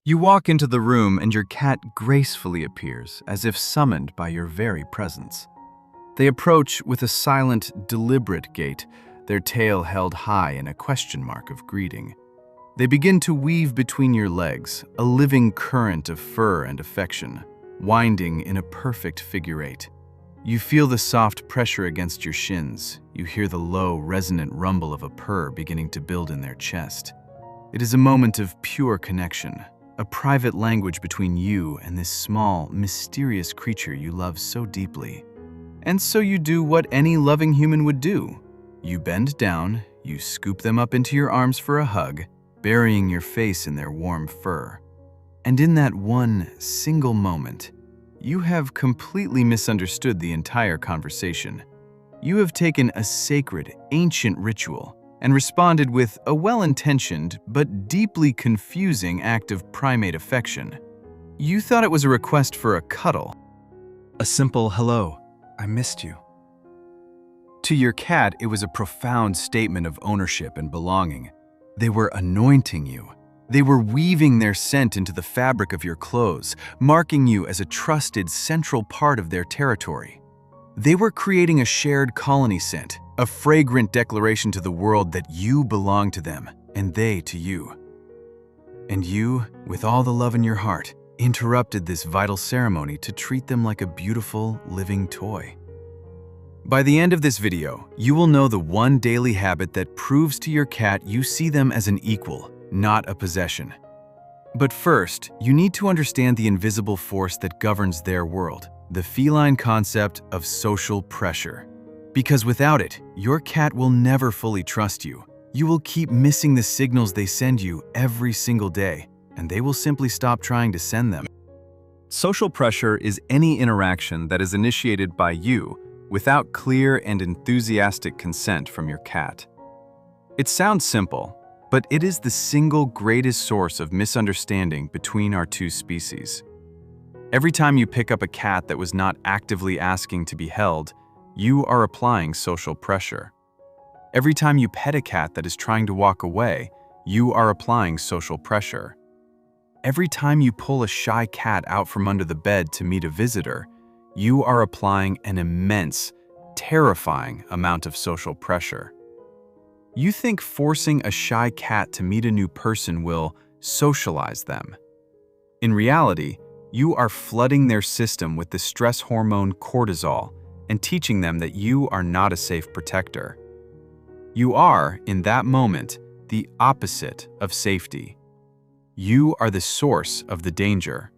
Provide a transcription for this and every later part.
You walk into the room and your cat gracefully appears, as if summoned by your very presence. They approach with a silent, deliberate gait, their tail held high in a question mark of greeting. They begin to weave between your legs, a living current of fur and affection, winding in a perfect figure eight. You feel the soft pressure against your shins. You hear the low, resonant rumble of a purr beginning to build in their chest. It is a moment of pure connection, a private language between you and this small, mysterious creature you love so deeply. And so you do what any loving human would do. You bend down, you scoop them up into your arms for a hug, burying your face in their warm fur. And in that one single moment, you have completely misunderstood the entire conversation. You have taken a sacred, ancient ritual and responded with a well-intentioned but deeply confusing act of primate affection. You thought it was a request for a cuddle. A simple hello, I missed you. To your cat, it was a profound statement of ownership and belonging. They were anointing you. They were weaving their scent into the fabric of your clothes, marking you as a trusted central part of their territory. They were creating a shared colony scent, a fragrant declaration to the world that you belong to them and they to you. And you, with all the love in your heart, interrupted this vital ceremony to treat them like a beautiful, living toy. By the end of this video, you will know the one daily habit that proves to your cat you see them as an equal, not a possession. But first, you need to understand the invisible force that governs their world, the feline concept of social pressure. Because without it, your cat will never fully trust you. You will keep missing the signals they send you every single day, and they will simply stop trying to send them. Social pressure is any interaction that is initiated by you without clear and enthusiastic consent from your cat. It sounds simple, but it is the single greatest source of misunderstanding between our two species. Every time you pick up a cat that was not actively asking to be held, you are applying social pressure. Every time you pet a cat that is trying to walk away, you are applying social pressure. Every time you pull a shy cat out from under the bed to meet a visitor, you are applying an immense, terrifying amount of social pressure. You think forcing a shy cat to meet a new person will socialize them. In reality, you are flooding their system with the stress hormone cortisol and teaching them that you are not a safe protector. You are, in that moment, the opposite of safety. You are the source of the danger.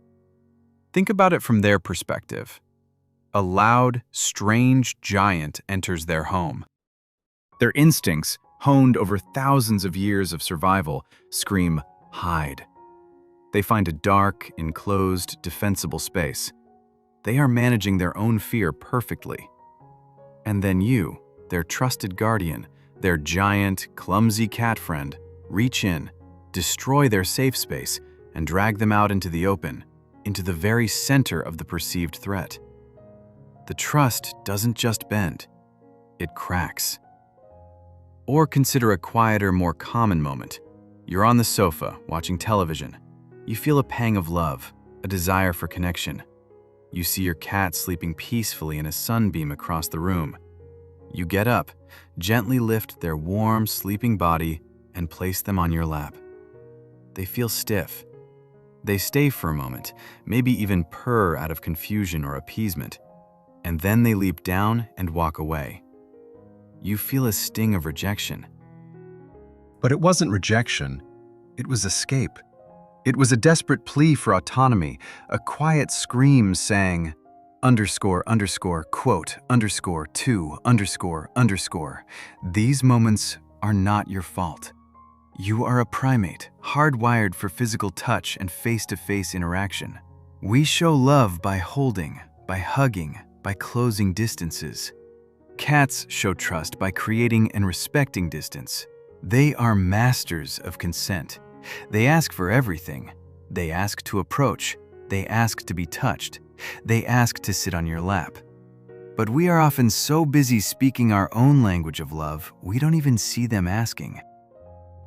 Think about it from their perspective. A loud, strange giant enters their home. Their instincts, honed over thousands of years of survival, scream, hide. They find a dark, enclosed, defensible space. They are managing their own fear perfectly. And then you, their trusted guardian, their giant, clumsy cat friend, reach in, destroy their safe space, and drag them out into the open, into the very center of the perceived threat. The trust doesn't just bend, it cracks. Or consider a quieter, more common moment. You're on the sofa, watching television. You feel a pang of love, a desire for connection. You see your cat sleeping peacefully in a sunbeam across the room. You get up, gently lift their warm, sleeping body, and place them on your lap. They feel stiff. They stay for a moment, maybe even purr out of confusion or appeasement. And then they leap down and walk away. You feel a sting of rejection. But it wasn't rejection, it was escape. It was a desperate plea for autonomy, a quiet scream saying, quote, _to__. These moments are not your fault. You are a primate, hardwired for physical touch and face-to-face interaction. We show love by holding, by hugging, by closing distances. Cats show trust by creating and respecting distance. They are masters of consent. They ask for everything. They ask to approach. They ask to be touched. They ask to sit on your lap. But we are often so busy speaking our own language of love, we don't even see them asking.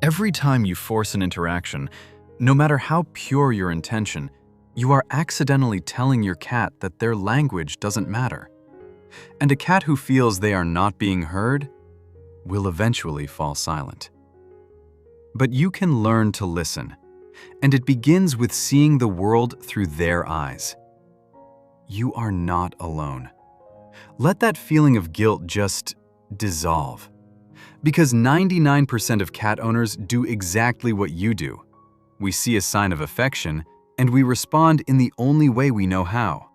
Every time you force an interaction, No matter how pure your intention, you are accidentally telling your cat that their language doesn't matter. And a cat who feels they are not being heard will eventually fall silent. But you can learn to listen, and it begins with seeing the world through their eyes. You are not alone. Let that feeling of guilt just dissolve. Because 99% of cat owners do exactly what you do. We see a sign of affection, and we respond in the only way we know how.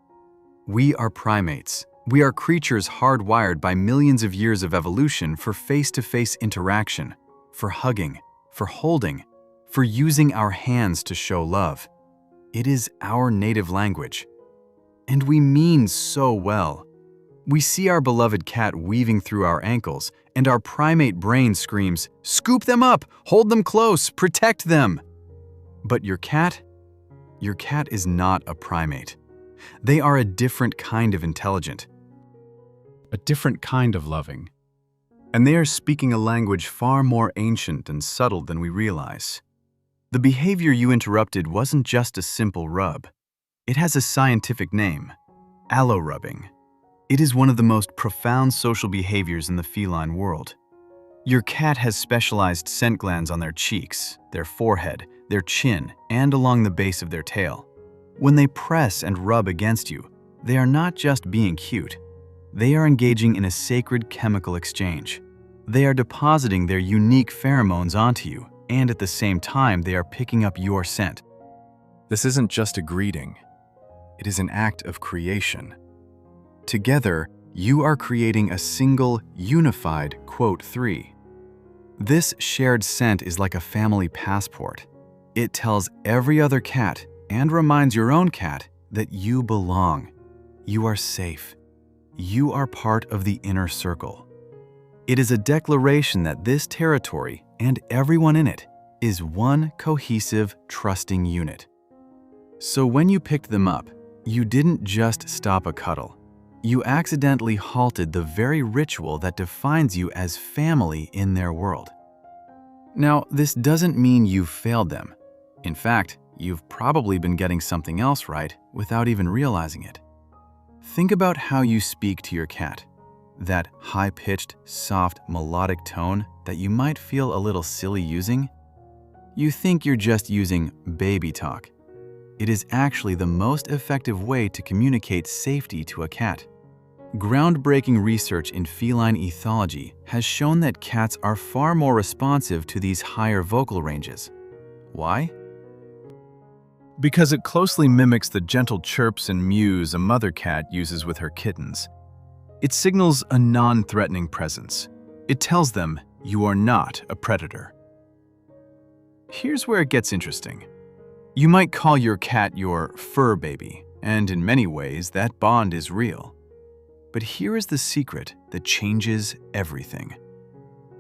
We are primates. We are creatures hardwired by millions of years of evolution for face-to-face interaction, for hugging, for holding, for using our hands to show love. It is our native language. And we mean so well. We see our beloved cat weaving through our ankles, and our primate brain screams, "Scoop them up! Hold them close! Protect them!" But your cat is not a primate. They are a different kind of intelligent, a different kind of loving. And they are speaking a language far more ancient and subtle than we realize. The behavior you interrupted wasn't just a simple rub. It has a scientific name, allorubbing. It is one of the most profound social behaviors in the feline world. Your cat has specialized scent glands on their cheeks, their forehead, their chin, and along the base of their tail. When they press and rub against you, they are not just being cute. They are engaging in a sacred chemical exchange. They are depositing their unique pheromones onto you, and at the same time, they are picking up your scent. This isn't just a greeting. It is an act of creation. Together, you are creating a single, unified *3. This shared scent is like a family passport. It tells every other cat and reminds your own cat that you belong. You are safe. You are part of the inner circle. It is a declaration that this territory and everyone in it is one cohesive, trusting unit. So when you picked them up, you didn't just stop a cuddle. You accidentally halted the very ritual that defines you as family in their world. Now, this doesn't mean you've failed them. In fact, you've probably been getting something else right without even realizing it. Think about how you speak to your cat. That high-pitched, soft, melodic tone that you might feel a little silly using. You think you're just using baby talk. It is actually the most effective way to communicate safety to a cat. Groundbreaking research in feline ethology has shown that cats are far more responsive to these higher vocal ranges. Why? Because it closely mimics the gentle chirps and mews a mother cat uses with her kittens. It signals a non-threatening presence. It tells them you are not a predator. Here's where it gets interesting. You might call your cat your fur baby, and in many ways that bond is real. But here is the secret that changes everything.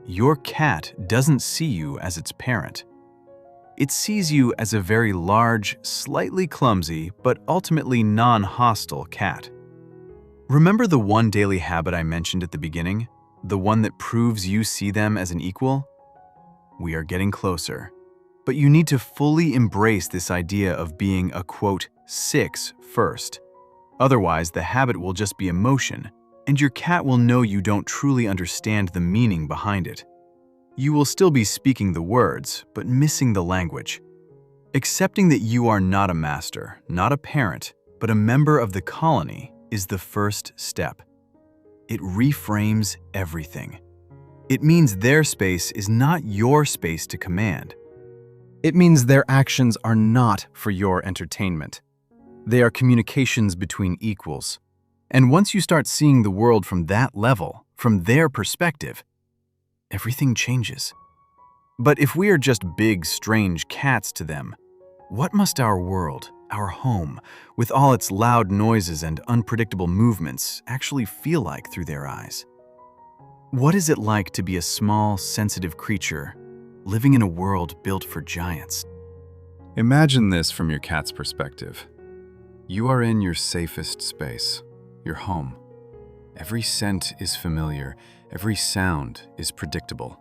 Your cat doesn't see you as its parent. It sees you as a very large, slightly clumsy, but ultimately non-hostile cat. Remember the one daily habit I mentioned at the beginning? The one that proves you see them as an equal? We are getting closer. But you need to fully embrace this idea of being a *6 first. Otherwise, the habit will just be emotion, and your cat will know you don't truly understand the meaning behind it. You will still be speaking the words, but missing the language. Accepting that you are not a master, not a parent, but a member of the colony is the first step. It reframes everything. It means their space is not your space to command. It means their actions are not for your entertainment. They are communications between equals. And once you start seeing the world from that level, from their perspective, everything changes. But if we are just big, strange cats to them, what must our world, our home, with all its loud noises and unpredictable movements, actually feel like through their eyes? What is it like to be a small, sensitive creature living in a world built for giants? Imagine this from your cat's perspective. You are in your safest space, your home. Every scent is familiar, every sound is predictable.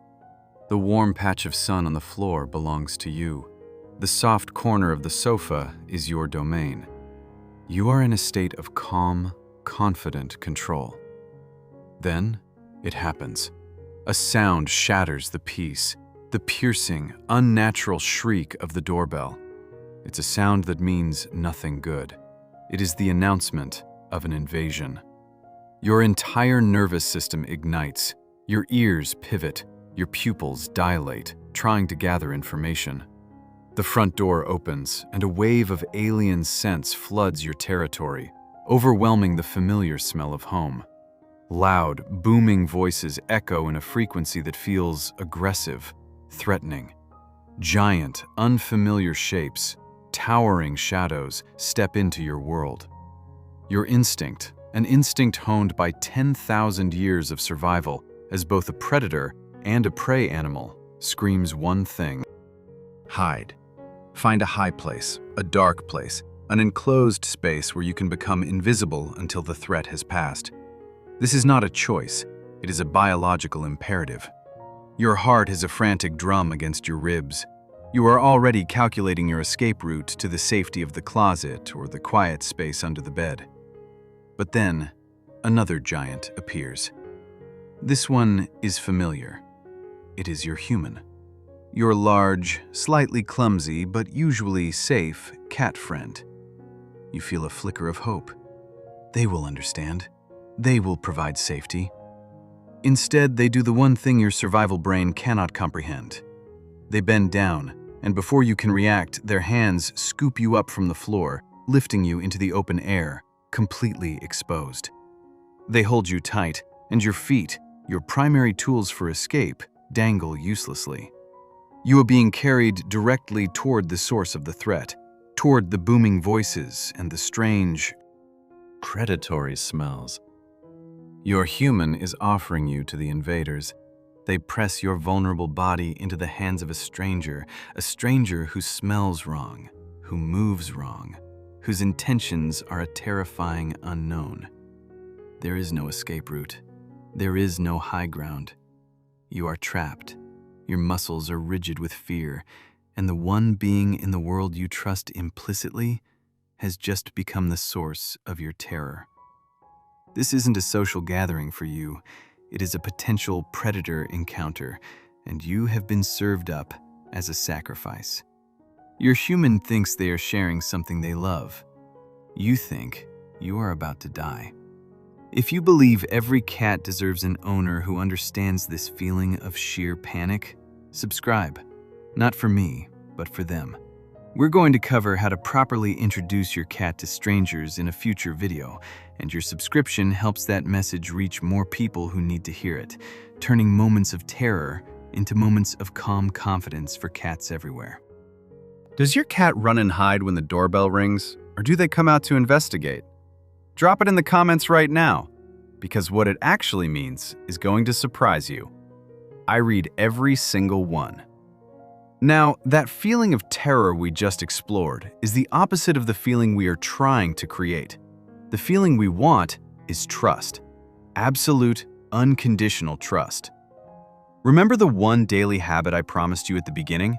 The warm patch of sun on the floor belongs to you. The soft corner of the sofa is your domain. You are in a state of calm, confident control. Then, it happens. A sound shatters the peace, the piercing, unnatural shriek of the doorbell. It's a sound that means nothing good. It is the announcement of an invasion. Your entire nervous system ignites. Your ears pivot. Your pupils dilate, trying to gather information. The front door opens, and a wave of alien scents floods your territory, overwhelming the familiar smell of home. Loud, booming voices echo in a frequency that feels aggressive, threatening. Giant, unfamiliar shapes, towering shadows step into your world. Your instinct, an instinct honed by 10,000 years of survival as both a predator and a prey animal, screams one thing: hide. Find a high place, a dark place, an enclosed space where you can become invisible until the threat has passed. This is not a choice, it is a biological imperative. Your heart is a frantic drum against your ribs. You are already calculating your escape route to the safety of the closet or the quiet space under the bed. But then, another giant appears. This one is familiar. It is your human. Your large, slightly clumsy, but usually safe cat friend. You feel a flicker of hope. They will understand. They will provide safety. Instead, they do the one thing your survival brain cannot comprehend. They bend down, and before you can react, their hands scoop you up from the floor, lifting you into the open air, completely exposed. They hold you tight, and your feet, your primary tools for escape, dangle uselessly. You are being carried directly toward the source of the threat, toward the booming voices and the strange, predatory smells. Your human is offering you to the invaders. They press your vulnerable body into the hands of a stranger who smells wrong, who moves wrong, whose intentions are a terrifying unknown. There is no escape route. There is no high ground. You are trapped. Your muscles are rigid with fear, and the one being in the world you trust implicitly has just become the source of your terror. This isn't a social gathering for you. It is a potential predator encounter, and you have been served up as a sacrifice. Your human thinks they are sharing something they love. You think you are about to die. If you believe every cat deserves an owner who understands this feeling of sheer panic, subscribe. Not for me, but for them. We're going to cover how to properly introduce your cat to strangers in a future video, and your subscription helps that message reach more people who need to hear it, turning moments of terror into moments of calm confidence for cats everywhere. Does your cat run and hide when the doorbell rings, or do they come out to investigate? Drop it in the comments right now, because what it actually means is going to surprise you. I read every single one. Now, that feeling of terror we just explored is the opposite of the feeling we are trying to create. The feeling we want is trust. Absolute, unconditional trust. Remember the one daily habit I promised you at the beginning?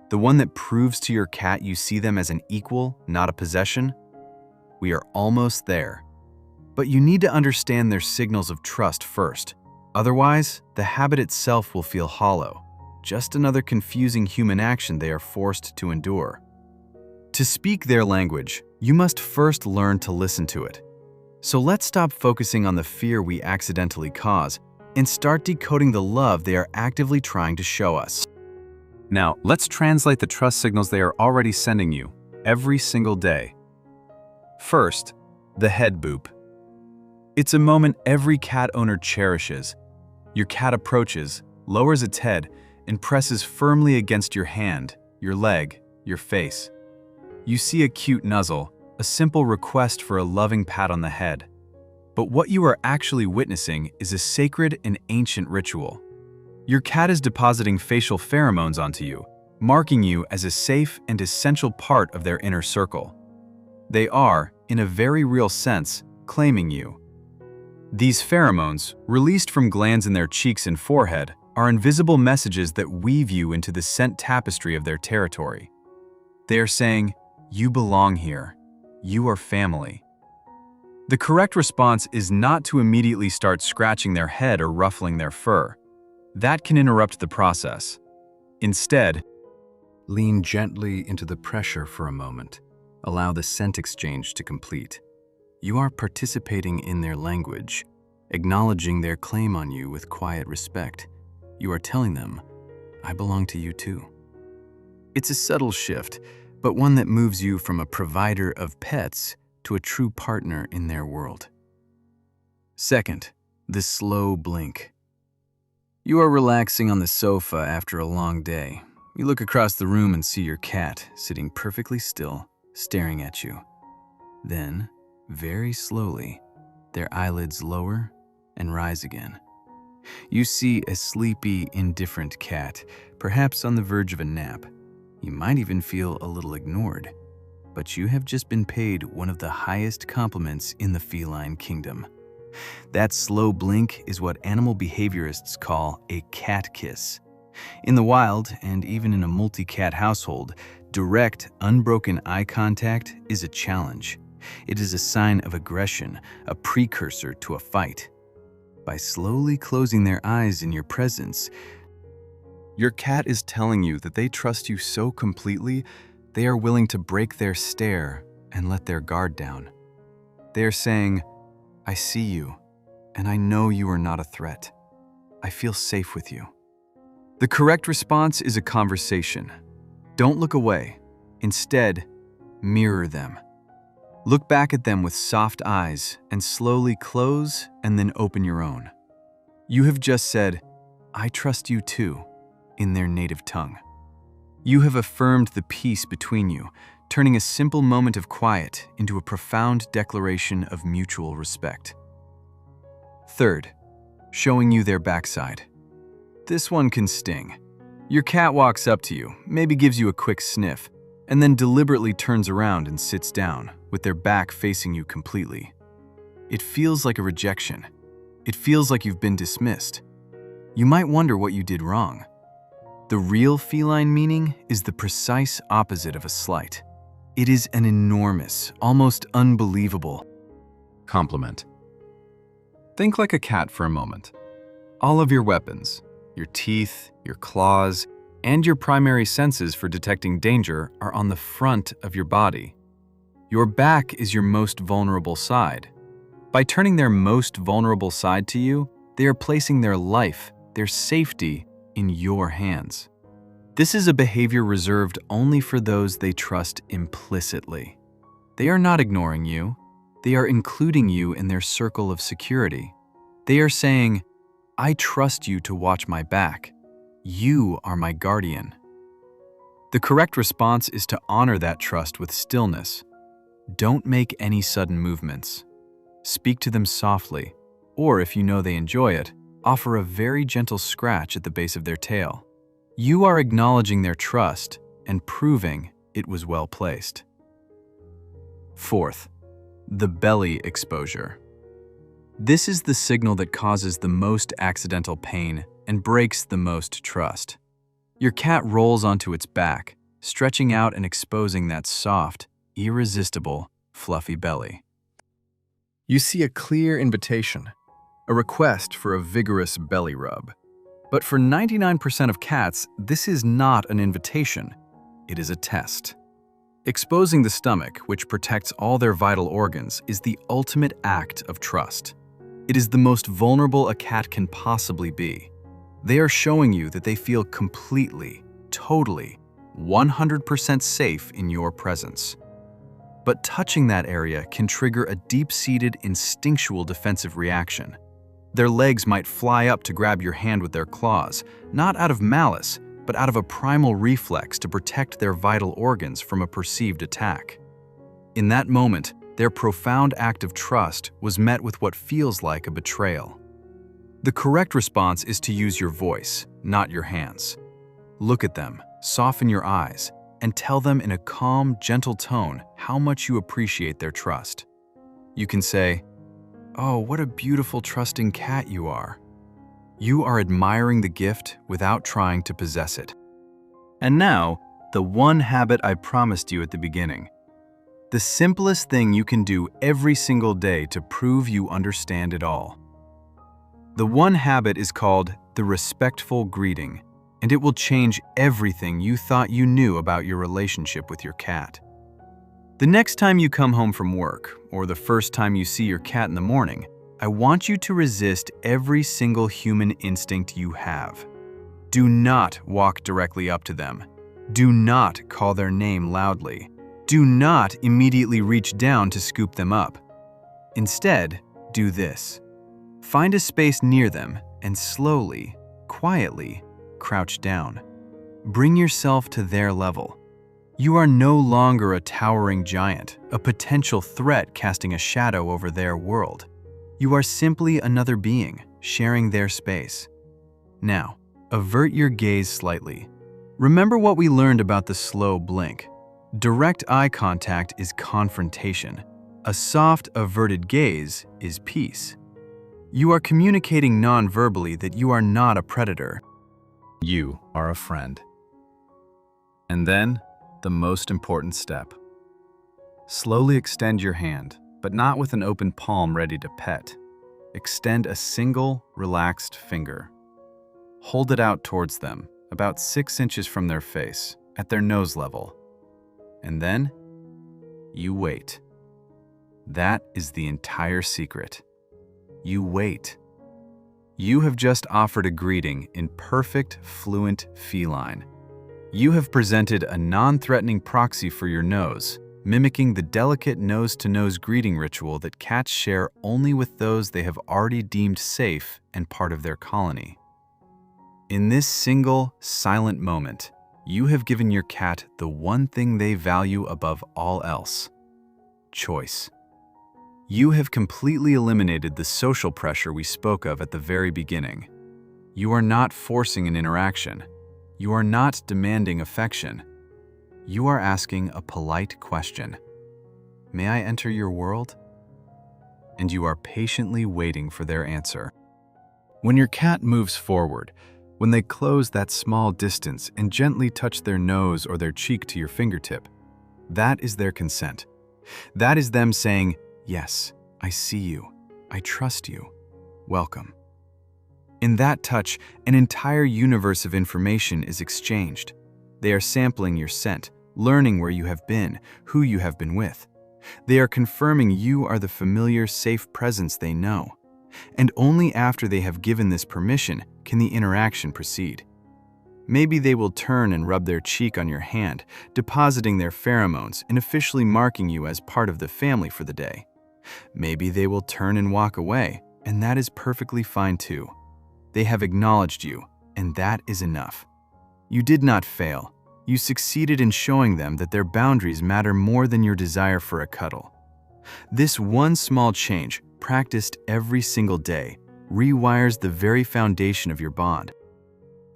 The one that proves to your cat you see them as an equal, not a possession? We are almost there. But you need to understand their signals of trust first. Otherwise, the habit itself will feel hollow. Just another confusing human action they are forced to endure. To speak their language, you must first learn to listen to it. So let's stop focusing on the fear we accidentally cause and start decoding the love they are actively trying to show us. Now, let's translate the trust signals they are already sending you every single day. First, the head boop. It's a moment every cat owner cherishes. Your cat approaches, lowers its head, and presses firmly against your hand, your leg, your face. You see a cute nuzzle, a simple request for a loving pat on the head. But what you are actually witnessing is a sacred and ancient ritual. Your cat is depositing facial pheromones onto you, marking you as a safe and essential part of their inner circle. They are, in a very real sense, claiming you. These pheromones, released from glands in their cheeks and forehead, are invisible messages that weave you into the scent tapestry of their territory. They are saying, "You belong here. You are family." The correct response is not to immediately start scratching their head or ruffling their fur. That can interrupt the process. Instead, lean gently into the pressure for a moment. Allow the scent exchange to complete. You are participating in their language, acknowledging their claim on you with quiet respect. You are telling them, "I belong to you too." It's a subtle shift, but one that moves you from a provider of pets to a true partner in their world. Second, the slow blink. You are relaxing on the sofa after a long day. You look across the room and see your cat sitting perfectly still, staring at you. Then, very slowly, their eyelids lower and rise again. You see a sleepy, indifferent cat, perhaps on the verge of a nap. You might even feel a little ignored, but you have just been paid one of the highest compliments in the feline kingdom. That slow blink is what animal behaviorists call a cat kiss. In the wild, and even in a multi-cat household, direct, unbroken eye contact is a challenge. It is a sign of aggression, a precursor to a fight. By slowly closing their eyes in your presence, your cat is telling you that they trust you so completely, they are willing to break their stare and let their guard down. They are saying, "I see you, and I know you are not a threat. I feel safe with you." The correct response is a conversation. Don't look away. Instead, mirror them. Look back at them with soft eyes and slowly close and then open your own. You have just said, "I trust you too," in their native tongue. You have affirmed the peace between you, turning a simple moment of quiet into a profound declaration of mutual respect. Third, showing you their backside. This one can sting. Your cat walks up to you, maybe gives you a quick sniff, and then deliberately turns around and sits down, with their back facing you completely. It feels like a rejection. It feels like you've been dismissed. You might wonder what you did wrong. The real feline meaning is the precise opposite of a slight. It is an enormous, almost unbelievable compliment. Think like a cat for a moment. All of your weapons, your teeth, your claws, and your primary senses for detecting danger are on the front of your body. Your back is your most vulnerable side. By turning their most vulnerable side to you, they are placing their life, their safety, in your hands. This is a behavior reserved only for those they trust implicitly. They are not ignoring you. They are including you in their circle of security. They are saying, "I trust you to watch my back. You are my guardian." The correct response is to honor that trust with stillness. Don't make any sudden movements. Speak to them softly, or if you know they enjoy it, offer a very gentle scratch at the base of their tail. You are acknowledging their trust and proving it was well placed. Fourth, the belly exposure. This is the signal that causes the most accidental pain and breaks the most trust. Your cat rolls onto its back, stretching out and exposing that soft, irresistible, fluffy belly. You see a clear invitation, a request for a vigorous belly rub. But for 99% of cats, this is not an invitation. It is a test. Exposing the stomach, which protects all their vital organs, is the ultimate act of trust. It is the most vulnerable a cat can possibly be. They are showing you that they feel completely, totally, 100% safe in your presence. But touching that area can trigger a deep-seated instinctual defensive reaction. Their legs might fly up to grab your hand with their claws, not out of malice, but out of a primal reflex to protect their vital organs from a perceived attack. In that moment, their profound act of trust was met with what feels like a betrayal. The correct response is to use your voice, not your hands. Look at them, soften your eyes, and tell them in a calm, gentle tone how much you appreciate their trust. You can say, "Oh, what a beautiful, trusting cat you are." You are admiring the gift without trying to possess it. And now, The one habit I promised you at the beginning. The simplest thing you can do every single day to prove you understand it all. The one habit is called the respectful greeting, and it will change everything you thought you knew about your relationship with your cat. The next time you come home from work, or the first time you see your cat in the morning, I want you to resist every single human instinct you have. Do not walk directly up to them. Do not call their name loudly. Do not immediately reach down to scoop them up. Instead, do this. Find a space near them and slowly, quietly, crouch down. Bring yourself to their level. You are no longer a towering giant, a potential threat casting a shadow over their world. You are simply another being, sharing their space. Now, avert your gaze slightly. Remember what we learned about the slow blink. Direct eye contact is confrontation. A soft, averted gaze is peace. You are communicating non-verbally that you are not a predator. You are a friend. And then, the most important step. Slowly extend your hand, but not with an open palm ready to pet. Extend a single, relaxed finger. Hold it out towards them, about 6 inches from their face, at their nose level. And then, you wait. That is the entire secret. You wait. You have just offered a greeting in perfect, fluent feline. You have presented a non-threatening proxy for your nose, mimicking the delicate nose-to-nose greeting ritual that cats share only with those they have already deemed safe and part of their colony. In this single, silent moment, you have given your cat the one thing they value above all else: choice. You have completely eliminated the social pressure we spoke of at the very beginning. You are not forcing an interaction. You are not demanding affection. You are asking a polite question. May I enter your world? And you are patiently waiting for their answer. When your cat moves forward, when they close that small distance and gently touch their nose or their cheek to your fingertip, that is their consent. That is them saying, "Yes, I see you. I trust you. Welcome." In that touch, an entire universe of information is exchanged. They are sampling your scent, learning where you have been, who you have been with. They are confirming you are the familiar, safe presence they know. And only after they have given this permission can the interaction proceed. Maybe they will turn and rub their cheek on your hand, depositing their pheromones and officially marking you as part of the family for the day. Maybe they will turn and walk away, and that is perfectly fine too. They have acknowledged you, and that is enough. You did not fail. You succeeded in showing them that their boundaries matter more than your desire for a cuddle. This one small change, practiced every single day, rewires the very foundation of your bond.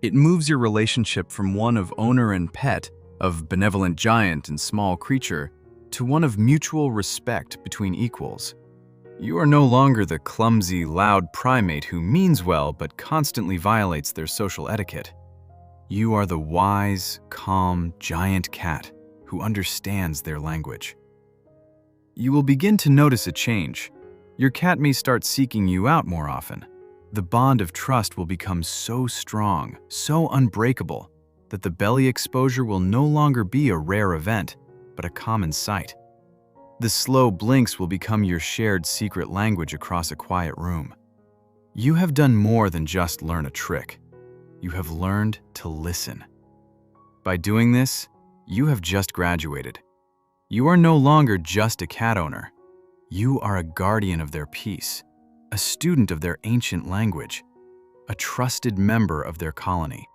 It moves your relationship from one of owner and pet, of benevolent giant and small creature, to one of mutual respect between equals. You are no longer the clumsy, loud primate who means well but constantly violates their social etiquette. You are the wise, calm, giant cat who understands their language. You will begin to notice a change. Your cat may start seeking you out more often. The bond of trust will become so strong, so unbreakable, that the belly exposure will no longer be a rare event, but a common sight. The slow blinks will become your shared secret language across a quiet room. You have done more than just learn a trick. You have learned to listen. By doing this, you have just graduated. You are no longer just a cat owner. You are a guardian of their peace, a student of their ancient language, a trusted member of their colony.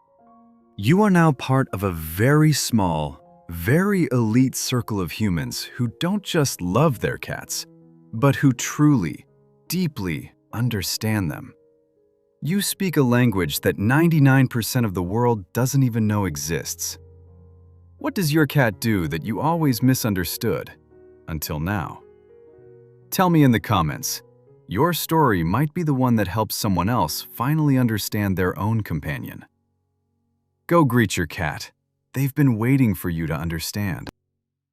You are now part of a very small, very elite circle of humans who don't just love their cats, but who truly, deeply understand them. You speak a language that 99% of the world doesn't even know exists. What does your cat do that you always misunderstood, until now? Tell me in the comments. Your story might be the one that helps someone else finally understand their own companion. Go greet your cat. They've been waiting for you to understand.